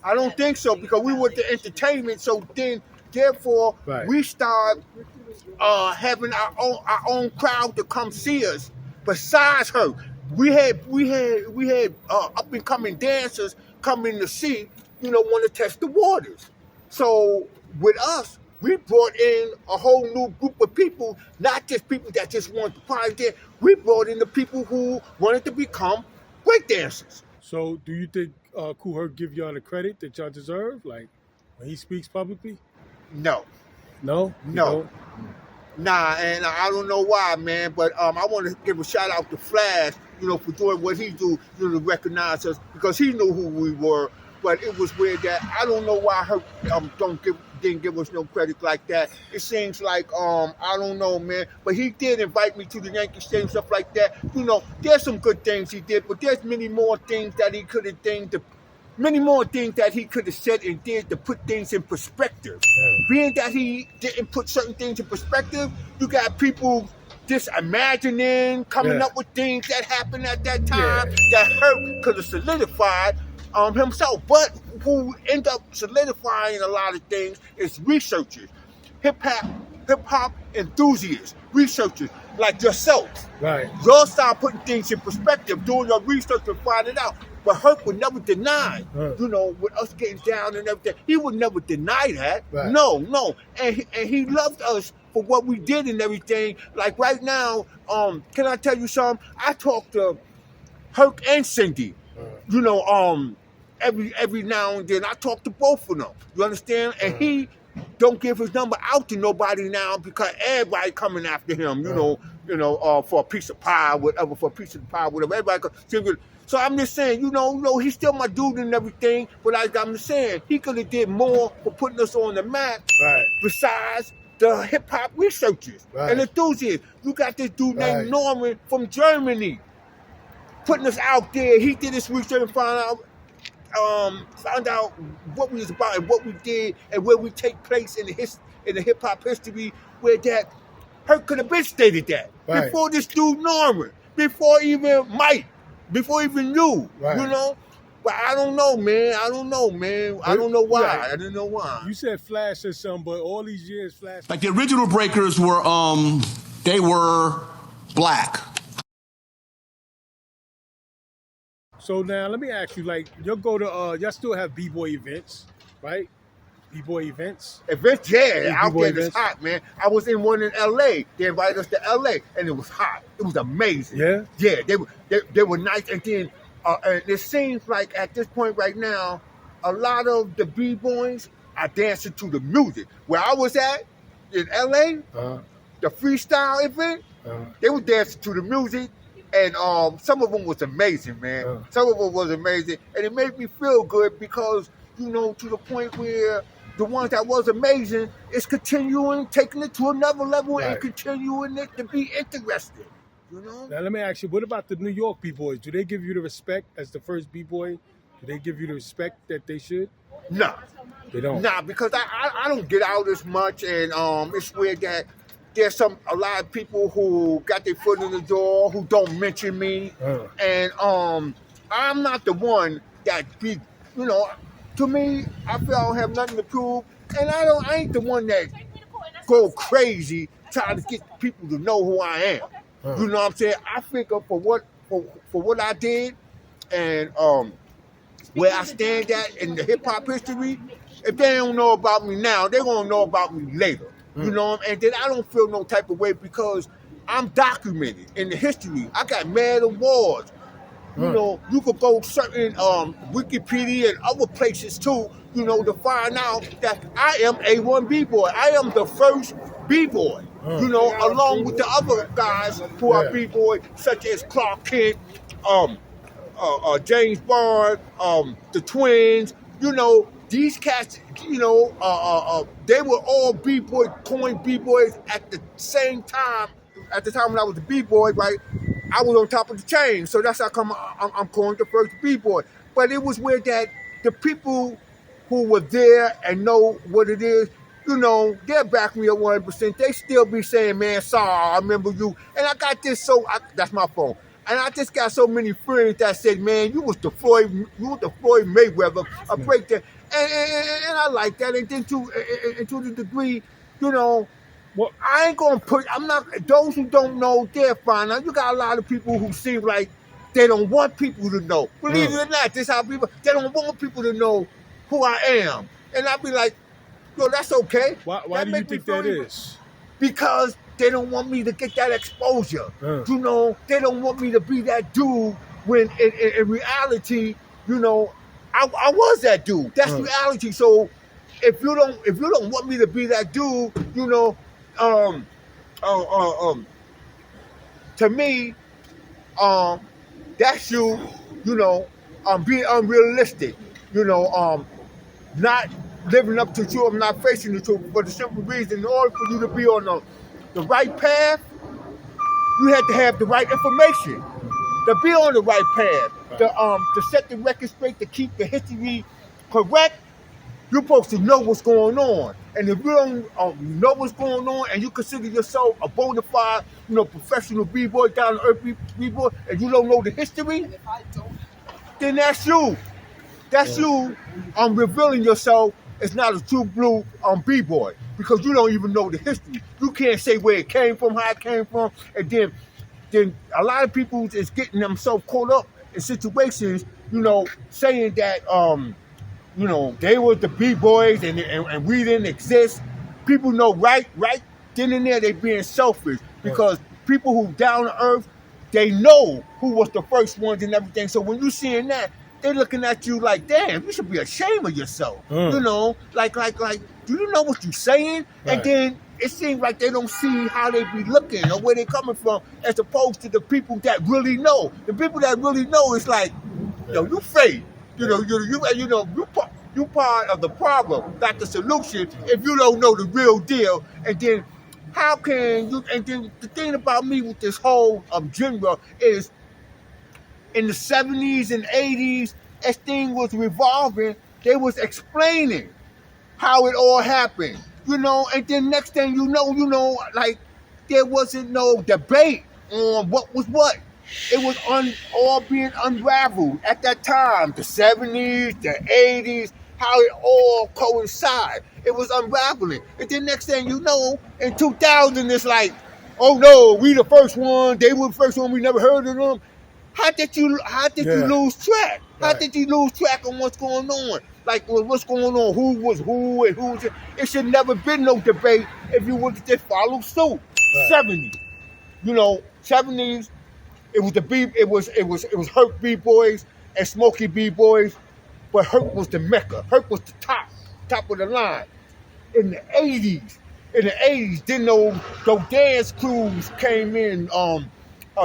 I don't think so because we were the entertainment. So then, therefore, we start having our own crowd to come see us. Besides her, we had up and coming dancers coming to see, want to test the waters. So with us, we brought in a whole new group of people, not just people that just wanted to party there. We brought in the people who wanted to become breakdancers. So do you think Kool Herc give y'all the credit that y'all deserve, like when he speaks publicly? No. No? No. Nah, and I don't know why, man, but I want to give a shout out to Flash, for doing what he do, to recognize us because he knew who we were. But it was weird that I don't know why Herc didn't give us no credit like that. It seems like I don't know, man, but he did invite me to the Yankee Stadium, stuff like that. There's some good things he did, but there's many more things that he could have done. Many more things that he could have said and did to put things in perspective. Yeah. Being that he didn't put certain things in perspective, you got people just imagining, coming up with things that happened at that time that Herc could have solidified himself. But who end up solidifying a lot of things is researchers, hip-hop enthusiasts, researchers like yourself. Right. Y'all start putting things in perspective, doing your research and find it out. But Herc would never deny, with us getting down and everything. He would never deny that. Right. No. And he loved us for what we did and everything. Like right now, can I tell you something? I talk to Herc and Cindy, every now and then. I talk to both of them. You understand? And he don't give his number out to nobody now because everybody coming after him, for a piece of pie, whatever, Everybody comes. So I'm just saying, he's still my dude and everything, but like I'm just saying, he could have did more for putting us on the map besides the hip-hop researchers and enthusiasts. You got this dude named Norman from Germany putting us out there. He did this research and found out what we was about and what we did and where we take place in the hip-hop history, where that Herc could have been stated that before this dude Norman, before even Mike, before even you, But I don't know, man. I don't know why. I don't know why. You said Flash or something, but all these years Flash. Like the original Breakers were, they were black. So now let me ask you, like, y'all still have B.Boy events, right? B.Boy events? Events, out there it's hot, man. I was in one in L.A. They invited us to L.A. and it was hot. It was amazing. Yeah? Yeah, they were nice. And then and it seems like at this point right now, a lot of the B-Boys are dancing to the music. Where I was at in L.A., the freestyle event, they were dancing to the music. And some of them was amazing, man. Some of them was amazing. And it made me feel good because, to the point where the ones that was amazing is continuing, taking it to another level and continuing it to be interesting, Now let me ask you, what about the New York B-Boys? Do they give you the respect as the first B-Boy? Do they give you the respect that they should? No. They don't? Nah, because I don't get out as much and it's weird that there's a lot of people who got their foot in the door who don't mention me. And I'm not the one that be, to me, I feel I don't have nothing to prove. And I ain't the one that go crazy trying to get people to know who I am. You know what I'm saying? I figure for what I did and where I stand at in the hip hop history, if they don't know about me now, they're gonna know about me later. And then I don't feel no type of way because I'm documented in the history. I got mad awards. You could go certain Wikipedia and other places too, to find out that I am A1 B-Boy. I am the first B-Boy, along with the other guys who are B-Boy, such as Clark Kent, James Bond, the Twins, these cats, they were all B-Boy, coined B-Boys at the same time. At the time when I was a B-Boy, right, I was on top of the chain. So that's how come I'm coined the first B-Boy. But it was weird that the people who were there and know what it is, they'll back me up 100%. They still be saying, man, Sasa, I remember you. And I got this, that's my phone. And I just got so many friends that said, man, you was the Floyd Mayweather, a breakdown. And I like that. And then to the degree, you know, Well, I ain't gonna those who don't know, they're fine. Now you got a lot of people who seem like they don't want people to know. Believe it or not, this how people, they don't want people to know who I am. And I'll be like, yo, that's okay. Why do you think that is? Because they don't want me to get that exposure. You know, they don't want me to be that dude when in reality, you know, I was that dude. That's reality. So if you don't want me to be that dude, you know, to me, that's you know, being unrealistic, you know, not living up to the truth, not facing the truth, for the simple reason, in order for you to be on the right path, you have to have the right information to be on the right path, to set the record straight, to keep the history correct. You're supposed to know what's going on. And if you don't know what's going on and you consider yourself a bona fide, you know, professional B-boy, down to earth B-boy, and you don't know the history, then that's you. That's you revealing yourself as not a true blue B-boy, because you don't even know the history. You can't say where it came from, how it came from, and then a lot of people is getting themselves caught up in situations, you know, saying that you know, they were the B-boys and we didn't exist. People know right then and there they being selfish, because people who down to earth, they know who was the first ones and everything. So when you seeing that, they're looking at you like, damn, you should be ashamed of yourself. You know, like, do you know what you're saying? And then it seems like they don't see how they be looking or where they coming from, as opposed to the people that really know. The people that really know is like, yo, you fake. You know, you part of the problem, not the solution, if you don't know the real deal. And then how can you? And then the thing about me with this whole genre is, in the 70s and 80s, as things was revolving, they was explaining how it all happened. You know, and then next thing you know, like, there wasn't no debate on what was what. It was all being unraveled at that time, the 70s, the 80s, how it all coincided. It was unraveling. And then next thing you know, in 2000, it's like, oh no, we the first one, they were the first one, we never heard of them. How did you lose track? How did you lose track on what's going on? Like, what's going on, who was who and who's it? It should never been no debate if you would just follow suit. 70s. You know, 70s. It was Herc B.Boys and Smokey B.Boys, but Herc was the mecca. Herc was the top of the line. In the 80s, then those dance crews came in,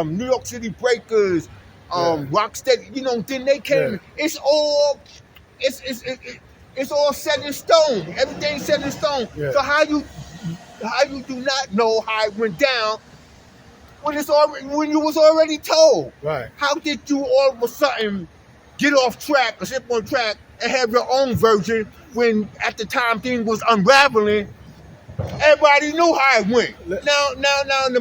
New York City Breakers, Rocksteady, you know, then they came in. It's all set in stone. Everything's set in stone. So how you do not know how it went down when you was already told? Right. How did you all of a sudden get off track or slip on track and have your own version when at the time things was unraveling? Everybody knew how it went. Now in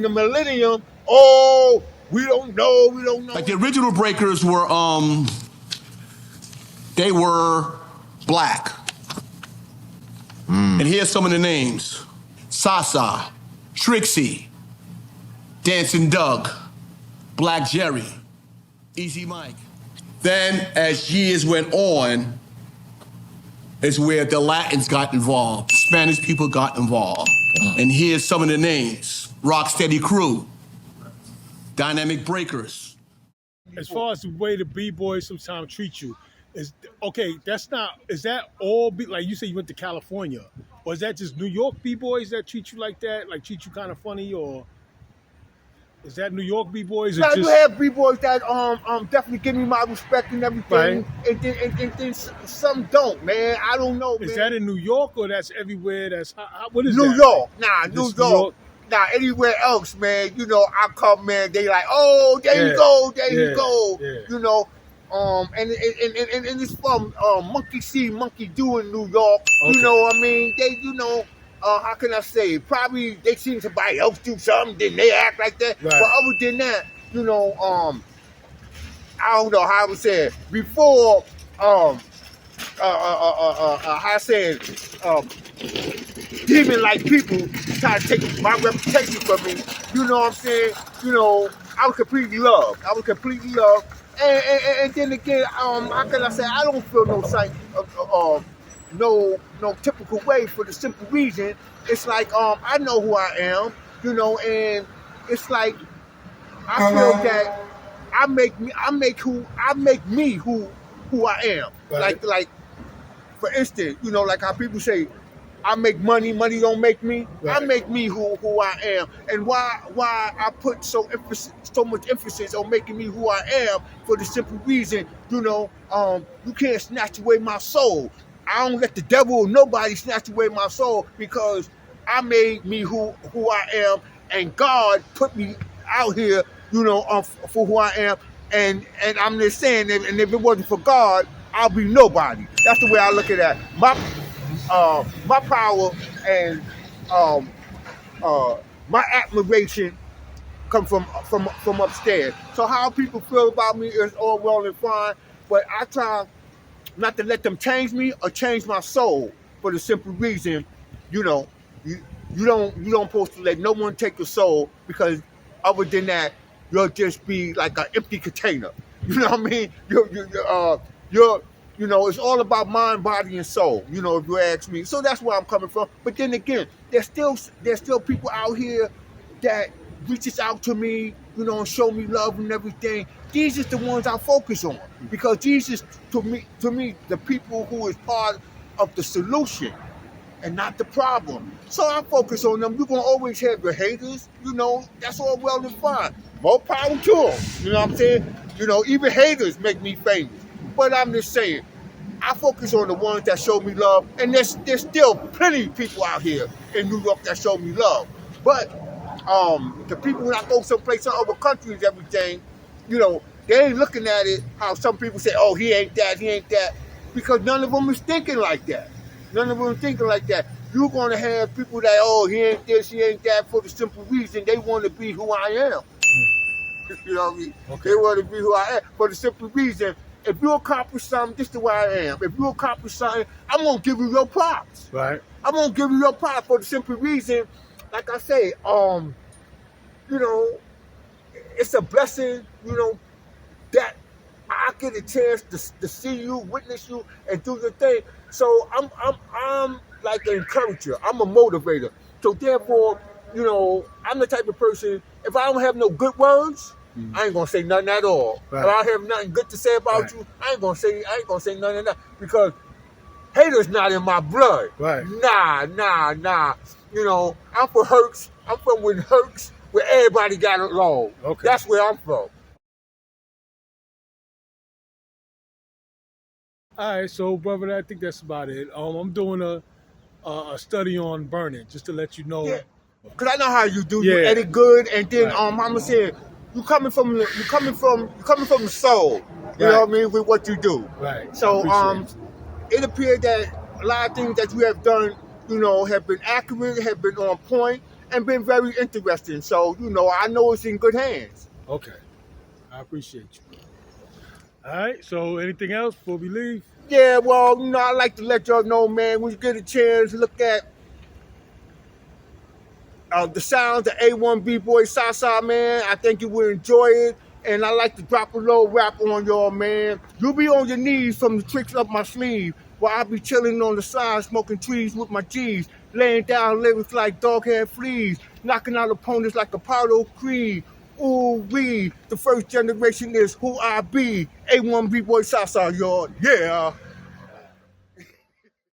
the millennium, oh, we don't know. Like the original breakers were, they were black. And here's some of the names: Sasa, Trixie, Dancing Doug, Black Jerry, Easy Mike. Then, as years went on, is where the Latins got involved, the Spanish people got involved. And here's some of the names: Rocksteady Crew, Dynamic Breakers. As far as the way the B-boys sometimes treat you, is that all like you say you went to California, or is that just New York B-boys that treat you like that, like treat you kind of funny, or is that New York B-boys? Now you have B-boys that definitely give me my respect and everything, and then some don't, man. I don't know. Is that in New York or that's everywhere? That's what is New that? York? Nah, New York. Nah, anywhere else, man. You know, I come, man. They like, oh, there you go. Yeah. You know, and it's from Monkey See, Monkey Do in New York. Okay. You know what I mean? They, you know, how can I say? Probably they seen somebody else do something, then they act like that. Right. But other than that, you know, I don't know how I would say it. Before, I said, demon-like people try to take my reputation from me. You know what I'm saying? You know, I was completely loved. I was completely loved. And then again, how can I say? I don't feel no typical way for the simple reason. It's like I know who I am, you know, and it's like I feel that I make me who I am. Right. Like for instance, you know, like how people say, I make money, money don't make me. Right. I make me who I am, and why I put so much emphasis on making me who I am for the simple reason, you know, you can't snatch away my soul. I don't let the devil or nobody snatch away my soul because I made me who I am, and God put me out here, you know, for who I am, and I'm just saying, and if it wasn't for God, I'll be nobody. That's the way I look at that. My power and my admiration come from upstairs. So how people feel about me is all well and fine, but I try not to let them change me or change my soul for the simple reason, you know, you don't supposed to let no one take your soul, because other than that, you'll just be like an empty container. You know what I mean? You're you know, it's all about mind, body, and soul, you know, if you ask me. So that's where I'm coming from. But then again, there's still people out here that reaches out to me, you know, and show me love and everything. These are the ones I focus on, because these is to me the people who is part of the solution and not the problem. So I focus on them. You're gonna always have your haters, you know, that's all well and fine. More power to them. You know what I'm saying? You know, even haters make me famous. But I'm just saying, I focus on the ones that show me love, and there's still plenty of people out here in New York that show me love. But the people when I go someplace in other countries, everything, you know, they ain't looking at it how some people say, oh, he ain't that, because none of them is thinking like that. None of them are thinking like that. You're gonna have people that, oh, he ain't this, he ain't that, for the simple reason they want to be who I am. You know what I mean? Okay. They want to be who I am for the simple reason. If you accomplish something, this is the way I am. If you accomplish something, I'm gonna give you your props. Right. I'm gonna give you your props for the simple reason, like I say, you know, it's a blessing, you know, that I get a chance to see you, witness you, and do your thing. So I'm like an encourager. I'm a motivator. So therefore, you know, I'm the type of person, if I don't have no good words, I ain't gonna say nothing at all. Right. If I have nothing good to say about you, I ain't gonna say nothing at all, because haters not in my blood. Right. Nah. You know, I'm from Hercs. I'm from when Hercs, where everybody got along. Okay. That's where I'm from. All right, so brother, I think that's about it. I'm doing a study on Burnin, just to let you know. Yeah. Cause I know how you do. You Yeah. edit good, and then Right. I'm gonna say you coming from the soul. You know what I mean, with what you do. Right. So I appreciate it appears that a lot of things that you have done, you know, have been accurate, have been on point, and been very interesting. So, you know, I know it's in good hands. Okay. I appreciate you. All right, so anything else before we leave? Yeah, well, you know, I like to let y'all know, man, when you get a chance, look at the sounds of A1 B.Boy Sasa, man. I think you will enjoy it. And I like to drop a little rap on y'all, man. You'll be on your knees from the tricks up my sleeve, while I'll be chilling on the side, smoking trees with my G's, laying down lyrics like dog-head fleas, knocking out opponents like Apollo Creed. Ooh, we, the first generation is who I be. A1 B-Boy Sasa, y'all. Yeah.